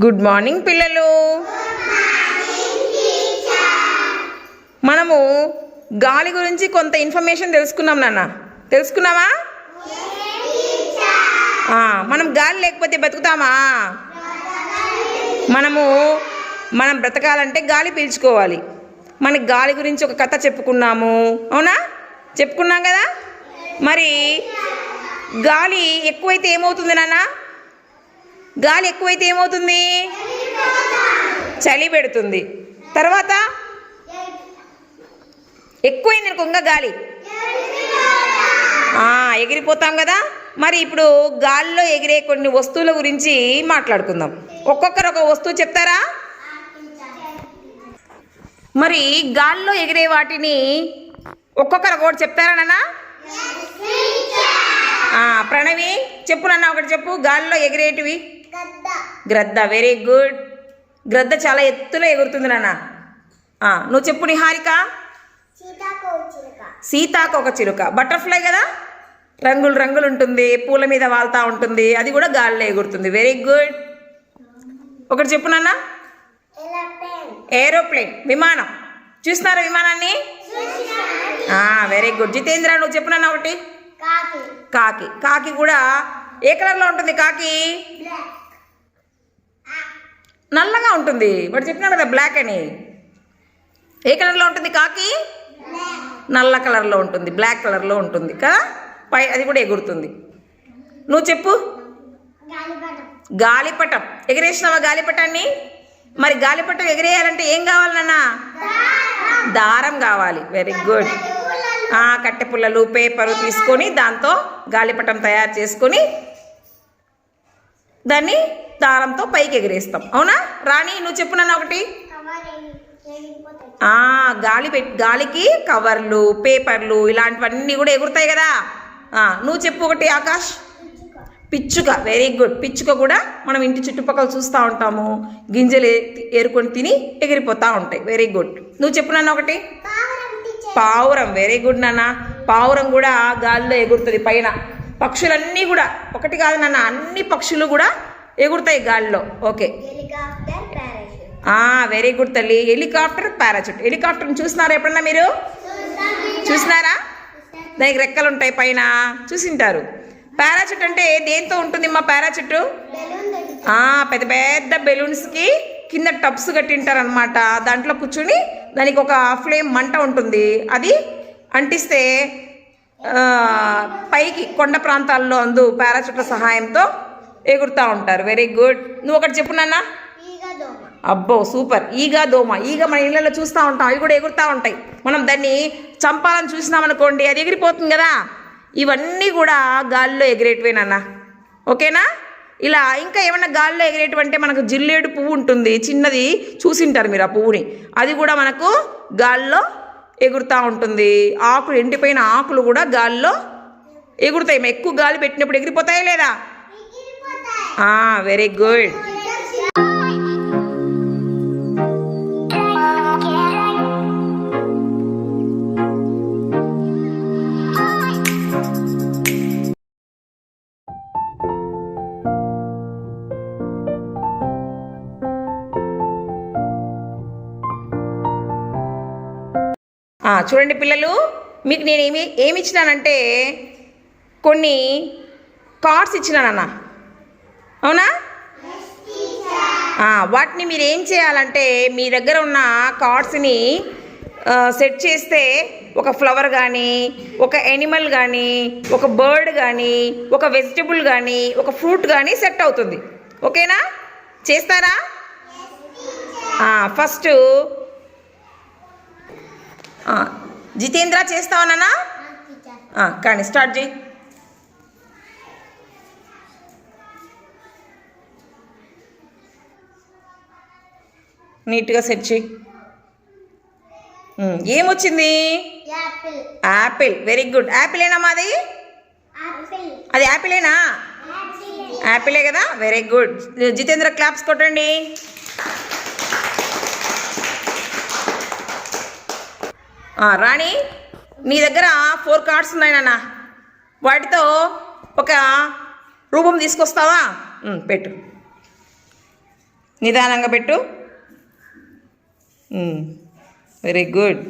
Good morning పిల్లలు. మనము గాలి గురించి కొంత ఇన్ఫర్మేషన్ తెలుసుకున్నాం నాన్న. తెలుసుకున్నావా? మనం గాలి లేకపోతే బతుకుతామా? మనం బ్రతకాలంటే గాలి పీల్చుకోవాలి. మనకి గాలి గురించి ఒక కథ చెప్పుకున్నాము, అవునా? చెప్పుకున్నాం కదా. మరి గాలి ఎక్కువైతే ఏమవుతుంది నాన్న? గాలి ఎక్కువైతే ఏమవుతుంది? చలి పెడుతుంది. తర్వాత ఎక్కువైంది అనుకోంగా గాలి ఎగిరిపోతాం కదా. మరి ఇప్పుడు గాలిలో ఎగిరే కొన్ని వస్తువుల గురించి మాట్లాడుకుందాం. ఒక్కొక్కరు ఒక వస్తువు చెప్తారా? మరి గాలిలో ఎగిరే వాటిని ఒక్కొక్కరు ఒకటి చెప్తారా నాన్న? ప్రణవి చెప్పు నాన్న, ఒకటి చెప్పు. గాలిలో ఎగిరేటివి. గ్రద్ద. Very good. గ్రద్ద చాలా ఎత్తులో ఎగురుతుంది నాన్న. నువ్వు చెప్పు నిహారిక. సీతాకోక చిలుక. బటర్ఫ్లై కదా, రంగులు రంగులు ఉంటుంది, పూల మీద వాళ్తా ఉంటుంది, అది కూడా గాలిలో ఎగురుతుంది. Very good. ఒకటి చెప్పు నాన్న. ఏరోప్లేన్. విమానం. చూస్తున్నారా విమానాన్ని? Very good. జితేంద్ర నువ్వు చెప్పు నాన్న ఒకటి. కాకి. కాకి కూడా ఏ కలర్లో ఉంటుంది? కాకి నల్లగా ఉంటుంది. వాడు చెప్పినా కదా బ్లాక్ అని. ఏ కలర్లో ఉంటుంది కాకి? నల్ల కలర్లో ఉంటుంది, బ్లాక్ కలర్లో ఉంటుంది కదా. అది కూడా ఎగురుతుంది. నువ్వు చెప్పు. గాలిపటం. ఎగిరేసినావా గాలిపటాన్ని? మరి గాలిపటం ఎగిరేయాలంటే ఏం కావాలి నాన్న? దారం కావాలి. Very good. కట్టె పుల్లలు, పేపరు తీసుకొని దాంతో గాలిపటం తయారు చేసుకొని దాన్ని దారంతో పైకి ఎగిరేస్తాం, అవునా? రాణి నువ్వు చెప్పు నాన్న ఒకటి. గాలికి కవర్లు, పేపర్లు ఇలాంటివన్నీ కూడా ఎగురుతాయి కదా. నువ్వు చెప్పు ఒకటి. ఆకాష్. పిచ్చుక. Very good. పిచ్చుక కూడా మనం ఇంటి చుట్టుపక్కల చూస్తూ ఉంటాము, గింజలు ఏరుకొని తిని ఎగిరిపోతూ ఉంటాయి. Very good. నువ్వు చెప్పు నాన్న ఒకటి. పావురం. వెరీ గుడ్ నాన్న. పావురం కూడా గాలిలో ఎగురుతుంది పైన. పక్షులన్నీ కూడా, ఒకటి కాదు నాన్న, అన్ని పక్షులు కూడా ఎగురుతాయి గాలిలో. ఓకే. వెరీ గుడ్ తల్లి. Helicopter, parachute. హెలికాప్టర్ని చూసినారా ఎప్పుడన్నా మీరు? చూసినారా? దానికి రెక్కలు ఉంటాయి పైన, చూసింటారు. పారాచూట్ అంటే దేంతో ఉంటుంది మా పారాచూట్? పెద్ద పెద్ద బెలూన్స్కి కింద టబ్స్ కట్టింటారు అనమాట. దాంట్లో కూర్చుని దానికి ఒక ఫ్లేమ్ మంట ఉంటుంది, అది అంటిస్తే పైకి కొండ ప్రాంతాల్లో అందు పారాచూట్ల సహాయంతో ఎగురుతూ ఉంటారు. Very good. నువ్వు ఒకటి చెప్పు నాన్న. అబ్బో సూపర్. ఈగ, దోమ. ఈగ మన ఇళ్ళల్లో చూస్తూ ఉంటాం, అవి కూడా ఎగురుతూ ఉంటాయి. మనం దాన్ని చంపాలని చూసినామనుకోండి, అది ఎగిరిపోతుంది కదా. ఇవన్నీ కూడా గాలిలో ఎగిరేటివే నాన్న. ఓకేనా? ఇలా ఇంకా ఏమన్నా గాలిలో ఎగిరేటివంటే మనకు జిల్లేడు పువ్వు ఉంటుంది, చిన్నది, చూసింటారు మీరు ఆ పువ్వుని. అది కూడా మనకు గాలిలో ఎగురుతూ ఉంటుంది. ఆకులు, ఎండిపోయిన ఆకులు కూడా గాలిలో ఎగురుతాయి. ఎక్కువ గాలి పెట్టినప్పుడు ఎగిరిపోతాయా లేదా? Very good. చూడండి పిల్లలు, మీకు నేను ఏమి ఇచ్చినానంటే కొన్ని కార్డ్స్ ఇచ్చినానన్న, అవునా? వాటిని మీరు ఏం చేయాలంటే మీ దగ్గర ఉన్న కార్డ్స్ని సెట్ చేస్తే ఒక ఫ్లవర్ కానీ, ఒక యానిమల్ కానీ, ఒక బర్డ్ కానీ, ఒక వెజిటబుల్ కానీ, ఒక ఫ్రూట్ కానీ సెట్ అవుతుంది. ఓకేనా? చేస్తారా? ఫస్ట్ జితేంద్ర చేస్తావా నాన్న? కానీ స్టార్ట్ చేయి. నీట్గా సెట్ చేయి. ఏమొచ్చింది? యాపిల్. Very good. యాపిలేనా మాది? అది యాపిలేనా? యాపిలే కదా. Very good. జితేంద్ర క్లాప్స్ కొట్టండి. రాణి నీ దగ్గర 4 కార్డ్స్ ఉన్నాయి నాన్న, వాటితో ఒక రూపం తీసుకొస్తావా? పెట్టు. నిదానంగా పెట్టు. Very good.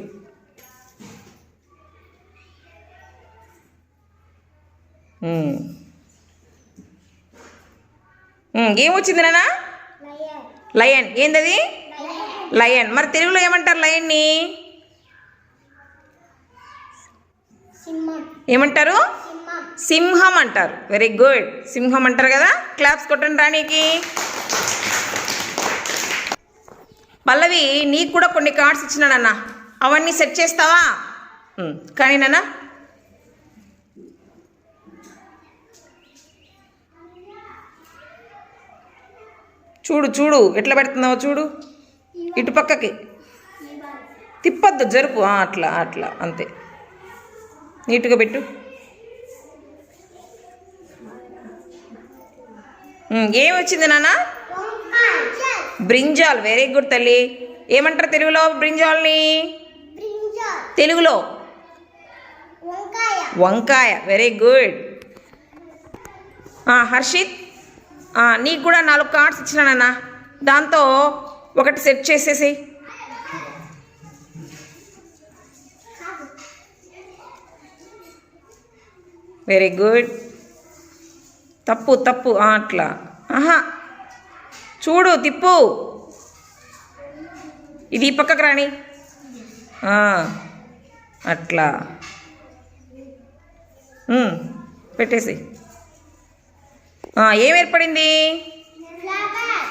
ఏమొచ్చింది నాన్న? లయన్. ఏందది? లయన్. మరి తెలుగులో ఏమంటారు లయన్ని? ఏమంటారు? సింహం అంటారు. Very good. సింహం అంటారు కదా. క్లాప్స్ కొట్టండి రాణికి. పల్లవి, నీకు కూడా కొన్ని కార్డ్స్ ఇచ్చినానన్న, అవన్నీ సెట్ చేస్తావా? కానీ నాన్న చూడు చూడు ఎట్లా పెడుతున్నావో చూడు. ఇటు పక్కకి తిప్పద్దు, జరుపు. అట్లా అట్లా అంతే, నీట్గా పెట్టు. ఏమి వచ్చింది నాన్న? బ్రింజాల్. వెరీ గుడ్ తల్లి. ఏమంటారు తెలుగులో బ్రింజాల్ని? తెలుగులో వంకాయ. Very good. హర్షిత్, నీకు కూడా 4 కార్డ్స్ ఇచ్చినానన్న, దాంతో ఒకటి సెట్ చేసేసి. Very good. తప్పు తప్పు, అట్లా. చూడు, తిప్పు. ఇది ఈ పక్కకు రాని. అట్లా పెట్టేసి. ఏం ఏర్పడింది?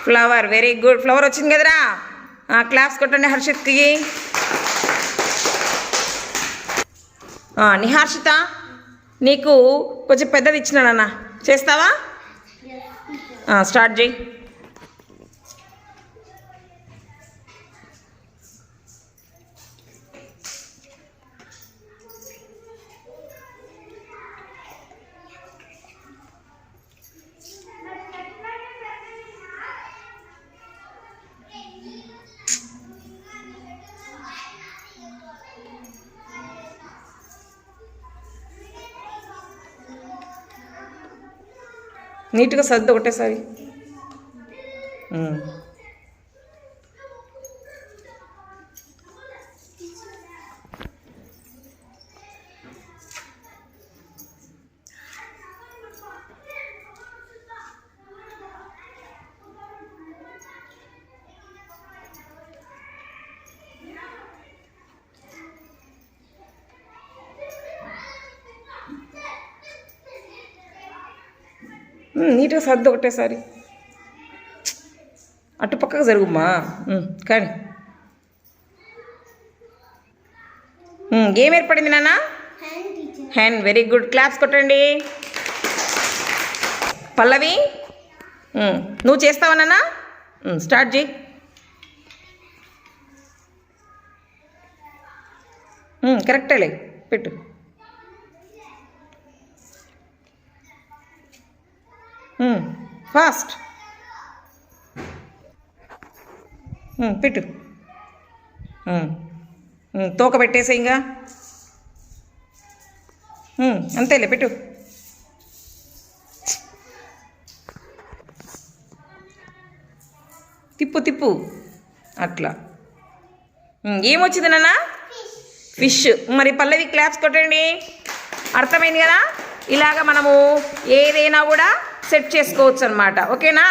ఫ్లవర్. Very good. ఫ్లవర్ వచ్చింది కదరా. క్లాప్స్ కొట్టండి హర్షిత్కి. నిహార్షిత, నీకు కొంచెం పెద్దది ఇచ్చినానన్న, చేస్తావా? స్టార్ట్ చేయి. నీట్గా సర్దు ఒకటేసారి. నీట్గా సర్దు ఒకటేసారి. అటు పక్కకు జరుగుమ్మా. కానీ ఏం ఏర్పడింది నాన్న? హ్యాండ్. Very good. క్లాప్స్ కొట్టండి. పల్లవి, నువ్వు చేస్తావా నాన్న? స్టార్ట్ చేయి. కరెక్టేలే, పెట్టు. ఫాస్ట్ పెట్టు. తోక పెట్టేసే ఇంకా. అంతేలే, పెట్టు. తిప్పు తిప్పు, అట్లా. ఏమొచ్చింది నాన్న? ఫిష్. మరి పల్లవి క్లాప్స్ కొట్టండి. అర్థమైంది కదా. ఇలాగ మనము ఏదైనా కూడా సెట్ చేసుకోవచ్చు అన్నమాట. ఓకేనా?